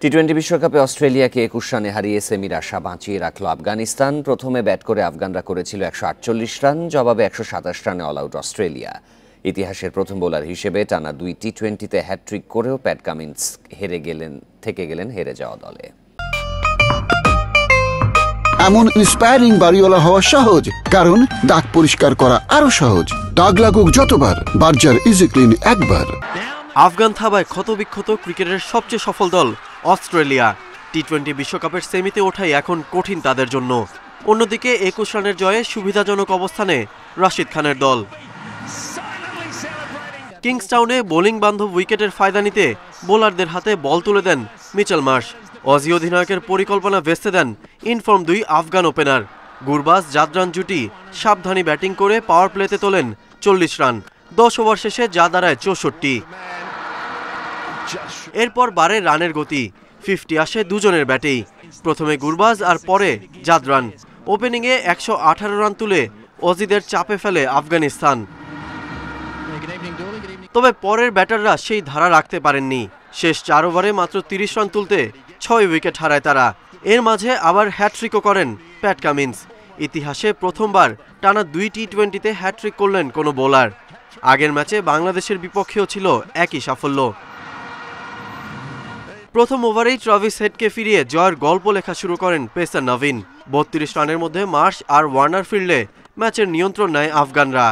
টি-20 বিশ্বকাপে অস্ট্রেলিয়াকে ২১ রানে হারিয়ে সেমির আশা বাঁচিয়ে রাখল আফগানিস্তান। প্রথমে ব্যাট করে আফগানরা করেছিল ১৪৮ রান, জবাবে ১২৭ রানে অল আউট অস্ট্রেলিয়া। ইতিহাসের প্রথম বোলার হিসেবে টানা ২ টি-20তে হ্যাট্রিক করেও প্যাট কামিন্স থেকে গেলেন হেরে যাওয়া দলে। এমন ইন্সপায়ারিং বাড়িওয়ালা হওয়া সহজ, কারণ দাগ পরিষ্কার করা আরো সহজ। দাগ লাগুক যতবার, বার্জার ইজি ক্লিন একবার। আফগান থাবায় ক্ষতবিক্ষত ক্রিকেটের সবচেয়ে সফল দল অস্ট্রেলিয়া। টি-20 বিশ্বকাপের সেমিতে ওঠাই এখন কঠিন তাদের জন্য। অন্যদিকে ২১ রানের জয়ে সুবিধাজনক অবস্থানে রাশিদ খানের দল। কিংসটাউনে বোলিং বান্ধব উইকেটের ফায়দা নিতে বোলারদের হাতে বল তুলে দেন মিচেল মার্শ। অজি অধিনায়কের পরিকল্পনা ভেস্তে দেন ইনফর্ম ২ আফগান ওপেনার। গুরবাজ জাদরান জুটি সাবধানী ব্যাটিং করে পাওয়ার প্লেতে তোলেন ৪০ রান। ১০ ওভার শেষে যা দাঁড়ায় ৬৪। এরপর বাড়ে রানের গতি, 50 আসে দুজনের ব্যাটেই। প্রথমে গুরবাজ আর পরে জাদরান। ওপেনিংয়ে ১১৮ রান তুলে অজিদের চাপে ফেলে আফগানিস্তান। তবে পরের ব্যাটাররা সেই ধারা রাখতে পারেননি। শেষ ৪ ওভারে মাত্র ৩০ রান তুলতে ৬ উইকেট হারায় তারা। এর মাঝে আবার হ্যাট্রিকও করেন প্যাট কামিন্স। ইতিহাসে প্রথমবার টানা ২ টি-20তে হ্যাট্রিক করলেন কোনো বোলার। আগের ম্যাচে বাংলাদেশের বিপক্ষেও ছিল একই সাফল্য। প্রথম ওভারেই ট্রাভিস হেডকে ফিরিয়ে জয়ের গল্প লেখা শুরু করেন পেসার নভিন। ৩২ রানের মধ্যে মার্শ আর ওয়ার্নার ফিরলে ম্যাচের নিয়ন্ত্রণ নেয় আফগানরা।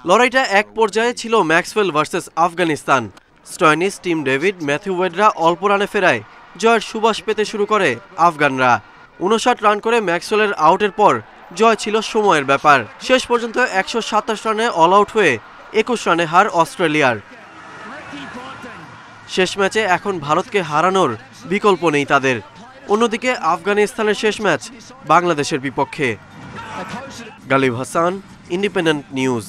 লড়াইটা এক পর্যায়ে ছিল Maxwell versus Afghanistan. Stoinis, Tim David, Matthew ওয়েডরা অল্প রানে ফেরায় জয়ের সুবাস পেতে শুরু করে আফগানরা। ৫৯ রান করে ম্যাক্সওয়েলের আউটের পর জয় ছিল সময়ের ব্যাপার। শেষ পর্যন্ত ১২৭ রানে অল আউট হয়ে ২১ রানে হার অস্ট্রেলিয়ার। শেষ ম্যাচে এখন ভারতকে হারানোর বিকল্প নেই তাদের। অন্যদিকে আফগানিস্তানের শেষ ম্যাচ বাংলাদেশের বিপক্ষে। Galib Hasan, independent news.